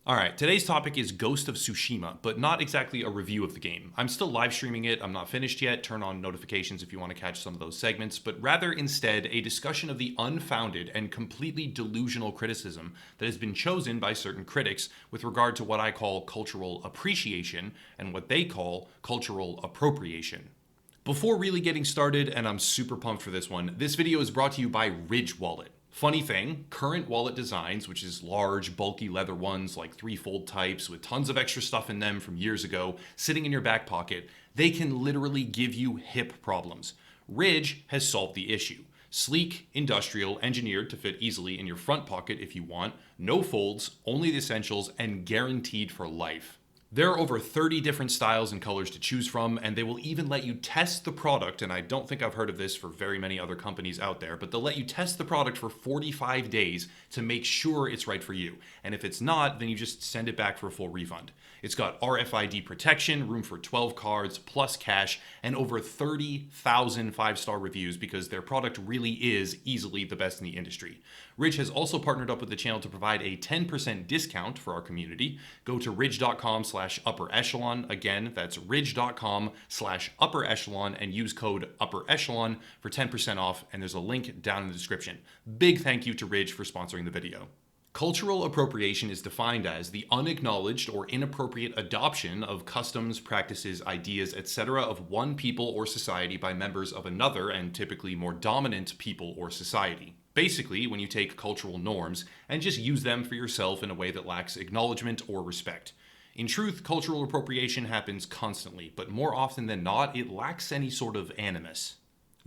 Alright, today's topic is Ghost of Tsushima, but not exactly a review of the game. I'm still live streaming it, I'm not finished yet, turn on notifications if you want to catch some of those segments, but rather instead a discussion of the unfounded and completely delusional criticism that has been chosen by certain critics with regard to what I call cultural appreciation and what they call cultural appropriation. Before really getting started, and I'm super pumped for this one, this video is brought to you by Ridge Wallet. Funny thing, current wallet designs, which is large, bulky leather ones like three-fold types with tons of extra stuff in them from years ago, sitting in your back pocket, they can literally give you hip problems. Ridge has solved the issue. Sleek, industrial, engineered to fit easily in your front pocket if you want, no folds, only the essentials, and guaranteed for life. There are over 30 different styles and colors to choose from, and they will even let you test the product, and I don't think I've heard of this for very many other companies out there, but they'll let you test the product for 45 days to make sure it's right for you. And if it's not, then you just send it back for a full refund. It's got RFID protection, room for 12 cards, plus cash, and over 30,000 five-star reviews because their product really is easily the best in the industry. Ridge has also partnered up with the channel to provide a 10% discount for our community. Go to ridge.com/upper echelon. Again, that's ridge.com/upper echelon and use code upper echelon for 10% off. And there's a link down in the description. Big thank you to Ridge for sponsoring the video. Cultural appropriation is defined as the unacknowledged or inappropriate adoption of customs, practices, ideas, etc. of one people or society by members of another and typically more dominant people or society. Basically, when you take cultural norms and just use them for yourself in a way that lacks acknowledgement or respect. In truth, cultural appropriation happens constantly, but more often than not, it lacks any sort of animus.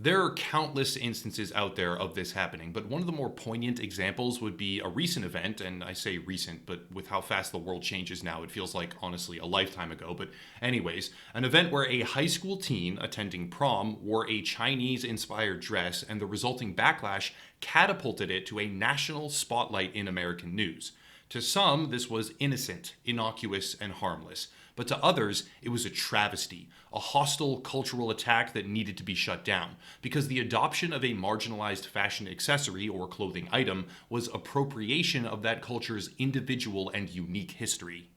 There are countless instances out there of this happening, but one of the more poignant examples would be a recent event, and I say recent, but with how fast the world changes now, it feels like, honestly, a lifetime ago. But anyways, an event where a high school teen attending prom wore a Chinese-inspired dress, and the resulting backlash catapulted it to a national spotlight in American news. To some, this was innocent, innocuous, and harmless. But to others, it was a travesty, a hostile cultural attack that needed to be shut down, because the adoption of a marginalized fashion accessory or clothing item was appropriation of that culture's individual and unique history.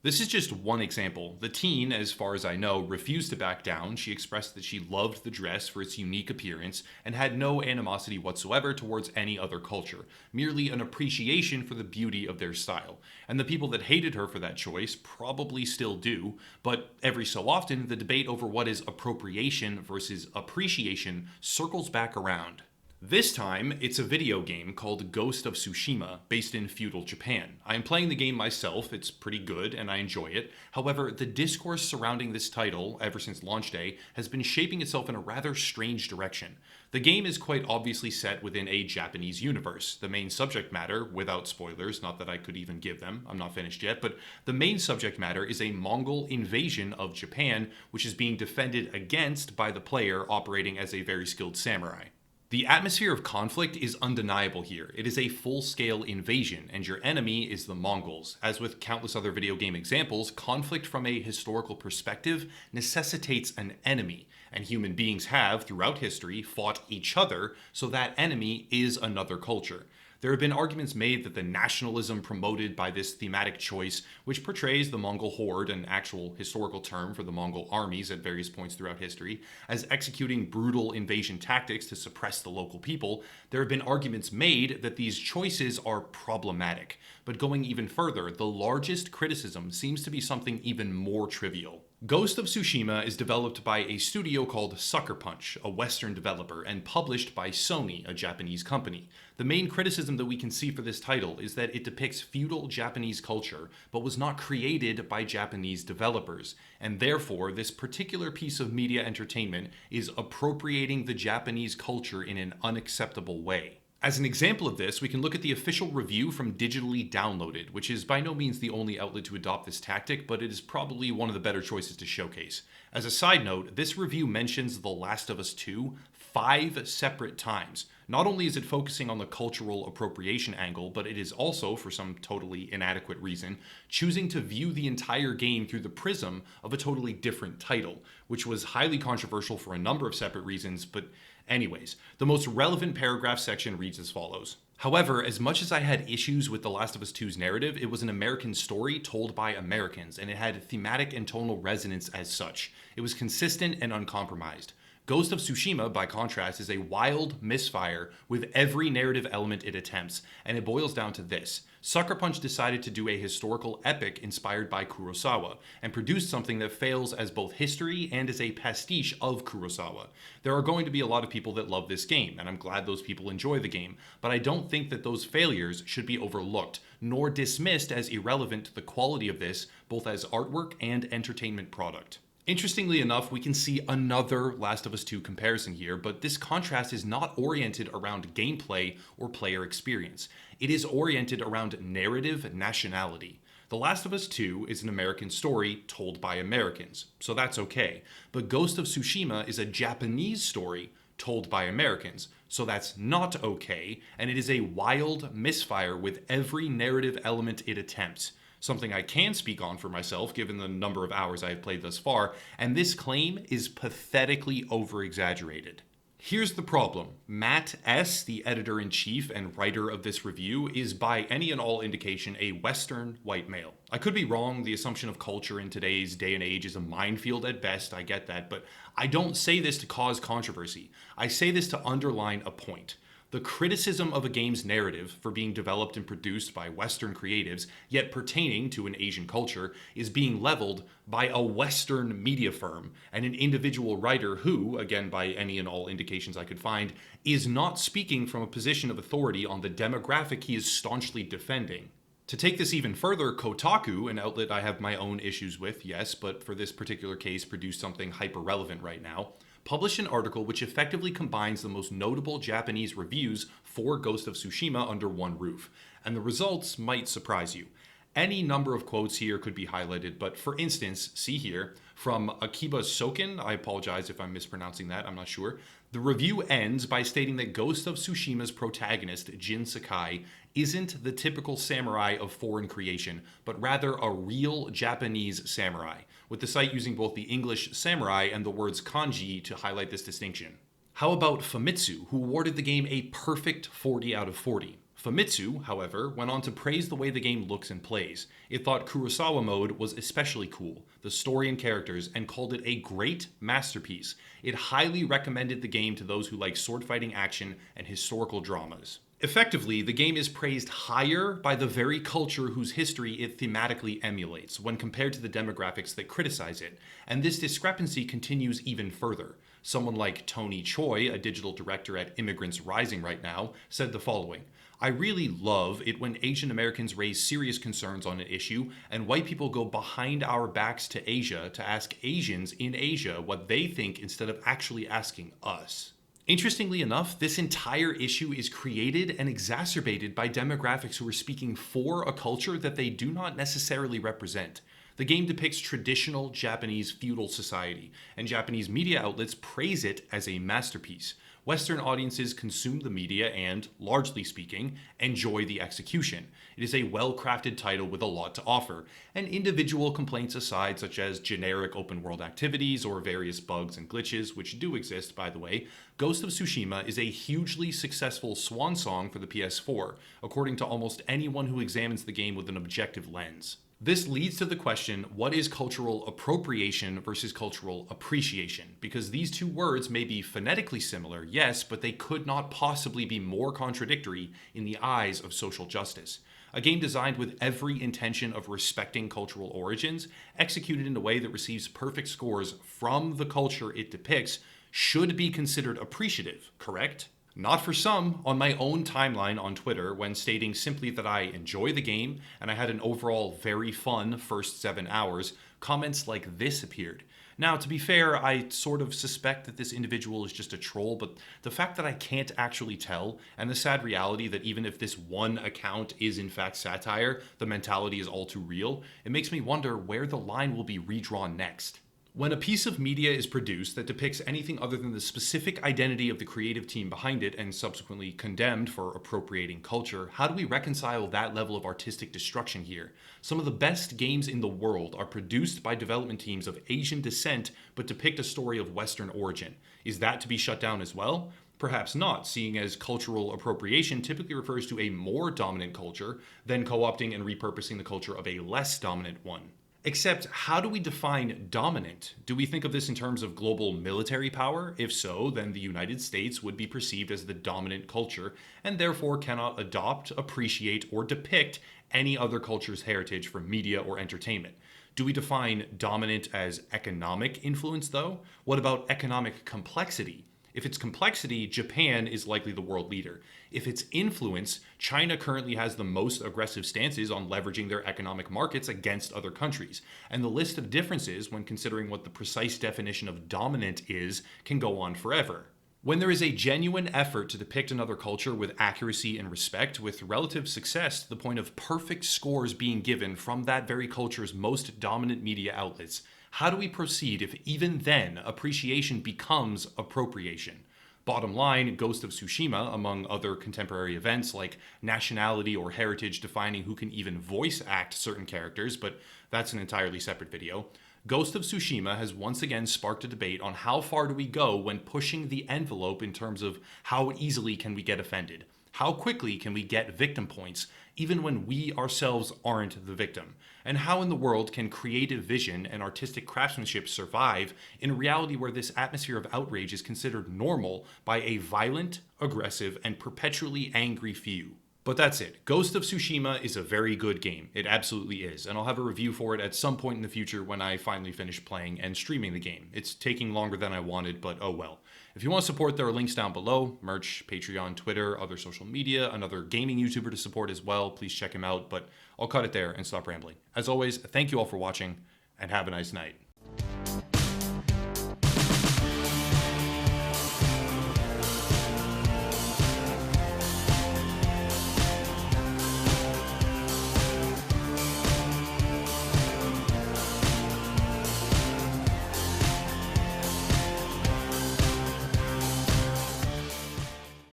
This is just one example. The teen, as far as I know, refused to back down. She expressed that she loved the dress for its unique appearance and had no animosity whatsoever towards any other culture, merely an appreciation for the beauty of their style. And the people that hated her for that choice probably still do, but every so often the debate over what is appropriation versus appreciation circles back around. This time, it's a video game called Ghost of Tsushima, based in feudal Japan. I am playing the game myself, it's pretty good, and I enjoy it. However, the discourse surrounding this title, ever since launch day, has been shaping itself in a rather strange direction. The game is quite obviously set within a Japanese universe. The main subject matter, without spoilers, not that I could even give them, I'm not finished yet, but the main subject matter is a Mongol invasion of Japan, which is being defended against by the player operating as a very skilled samurai. The atmosphere of conflict is undeniable here. It is a full-scale invasion, and your enemy is the Mongols. As with countless other video game examples, conflict from a historical perspective necessitates an enemy, and human beings have, throughout history, fought each other, so that enemy is another culture. There have been arguments made that the nationalism promoted by this thematic choice, which portrays the Mongol horde, an actual historical term for the Mongol armies at various points throughout history, as executing brutal invasion tactics to suppress the local people, there have been arguments made that these choices are problematic. But going even further, the largest criticism seems to be something even more trivial. Ghost of Tsushima is developed by a studio called Sucker Punch, a Western developer, and published by Sony, a Japanese company. The main criticism that we can see for this title is that it depicts feudal Japanese culture, but was not created by Japanese developers, and therefore this particular piece of media entertainment is appropriating the Japanese culture in an unacceptable way. As an example of this, we can look at the official review from Digitally Downloaded, which is by no means the only outlet to adopt this tactic, but it is probably one of the better choices to showcase. As a side note, this review mentions The Last of Us 2 5 separate times. Not only is it focusing on the cultural appropriation angle, but it is also, for some totally inadequate reason, choosing to view the entire game through the prism of a totally different title, which was highly controversial for a number of separate reasons, but Anyways, the most relevant paragraph section reads as follows. However, as much as I had issues with The Last of Us 2's narrative, it was an American story told by Americans, and it had thematic and tonal resonance as such. It was consistent and uncompromised. Ghost of Tsushima, by contrast, is a wild misfire with every narrative element it attempts, and it boils down to this. Sucker Punch decided to do a historical epic inspired by Kurosawa, and produced something that fails as both history and as a pastiche of Kurosawa. There are going to be a lot of people that love this game, and I'm glad those people enjoy the game, but I don't think that those failures should be overlooked, nor dismissed as irrelevant to the quality of this, both as artwork and entertainment product. Interestingly enough, we can see another Last of Us 2 comparison here, but this contrast is not oriented around gameplay or player experience. It is oriented around narrative nationality. The Last of Us 2 is an American story told by Americans, so that's okay. But Ghost of Tsushima is a Japanese story told by Americans, so that's not okay, and it is a wild misfire with every narrative element it attempts. Something I can speak on for myself given the number of hours I have played thus far, and this claim is pathetically over-exaggerated. Here's the problem. Matt S., the editor-in-chief and writer of this review, is by any and all indication a Western white male. I could be wrong, the assumption of culture in today's day and age is a minefield at best, I get that, but I don't say this to cause controversy. I say this to underline a point. The criticism of a game's narrative for being developed and produced by Western creatives, yet pertaining to an Asian culture, is being leveled by a Western media firm and an individual writer who, again by any and all indications I could find, is not speaking from a position of authority on the demographic he is staunchly defending. To take this even further, Kotaku, an outlet I have my own issues with, yes, but for this particular case produced something hyper-relevant right now, published an article which effectively combines the most notable Japanese reviews for Ghost of Tsushima under one roof, and the results might surprise you. Any number of quotes here could be highlighted, but for instance, see here, from Akiba Soken, I apologize if I'm mispronouncing that, I'm not sure, the review ends by stating that Ghost of Tsushima's protagonist, Jin Sakai, isn't the typical samurai of foreign creation, but rather a real Japanese samurai, with the site using both the English samurai and the words kanji to highlight this distinction. How about Famitsu, who awarded the game a perfect 40 out of 40? Famitsu, however, went on to praise the way the game looks and plays. It thought Kurosawa mode was especially cool, the story and characters, and called it a great masterpiece. It highly recommended the game to those who like sword-fighting action and historical dramas. Effectively, the game is praised higher by the very culture whose history it thematically emulates when compared to the demographics that criticize it, and this discrepancy continues even further. Someone like Tony Choi, a digital director at Immigrants Rising right now, said the following: I really love it when Asian Americans raise serious concerns on an issue and white people go behind our backs to Asia to ask Asians in Asia what they think instead of actually asking us. Interestingly enough, this entire issue is created and exacerbated by demographics who are speaking for a culture that they do not necessarily represent. The game depicts traditional Japanese feudal society, and Japanese media outlets praise it as a masterpiece. Western audiences consume the media and, largely speaking, enjoy the execution. It is a well-crafted title with a lot to offer, and individual complaints aside, such as generic open-world activities or various bugs and glitches, which do exist, by the way, Ghost of Tsushima is a hugely successful swan song for the PS4, according to almost anyone who examines the game with an objective lens. This leads to the question, what is cultural appropriation versus cultural appreciation? Because these two words may be phonetically similar, yes, but they could not possibly be more contradictory in the eyes of social justice. A game designed with every intention of respecting cultural origins, executed in a way that receives perfect scores from the culture it depicts, should be considered appreciative, correct? Not for some. On my own timeline on Twitter, when stating simply that I enjoy the game and I had an overall very fun first 7 hours, comments like this appeared. Now, to be fair, I sort of suspect that this individual is just a troll, but the fact that I can't actually tell, and the sad reality that even if this one account is in fact satire, the mentality is all too real, it makes me wonder where the line will be redrawn next. When a piece of media is produced that depicts anything other than the specific identity of the creative team behind it and subsequently condemned for appropriating culture, how do we reconcile that level of artistic destruction here? Some of the best games in the world are produced by development teams of Asian descent but depict a story of Western origin. Is that to be shut down as well? Perhaps not, seeing as cultural appropriation typically refers to a more dominant culture than co-opting and repurposing the culture of a less dominant one. Except, how do we define dominant? Do we think of this in terms of global military power? If so, then the United States would be perceived as the dominant culture and therefore cannot adopt, appreciate, or depict any other culture's heritage from media or entertainment. Do we define dominant as economic influence, though? What about economic complexity? If it's complexity, Japan is likely the world leader. If it's influence, China currently has the most aggressive stances on leveraging their economic markets against other countries. And the list of differences, when considering what the precise definition of dominant is, can go on forever. When there is a genuine effort to depict another culture with accuracy and respect, with relative success to the point of perfect scores being given from that very culture's most dominant media outlets, how do we proceed if even then appreciation becomes appropriation? Bottom line, Ghost of Tsushima, among other contemporary events like nationality or heritage defining who can even voice act certain characters, but that's an entirely separate video. Ghost of Tsushima has once again sparked a debate on how far do we go when pushing the envelope in terms of how easily can we get offended. How quickly can we get victim points, even when we ourselves aren't the victim? And how in the world can creative vision and artistic craftsmanship survive in a reality where this atmosphere of outrage is considered normal by a violent, aggressive, and perpetually angry few? But that's it. Ghost of Tsushima is a very good game. It absolutely is. And I'll have a review for it at some point in the future when I finally finish playing and streaming the game. It's taking longer than I wanted, but oh well. If you want to support, there are links down below. Merch, Patreon, Twitter, other social media, another gaming YouTuber to support as well. Please check him out, but I'll cut it there and stop rambling. As always, thank you all for watching, and have a nice night.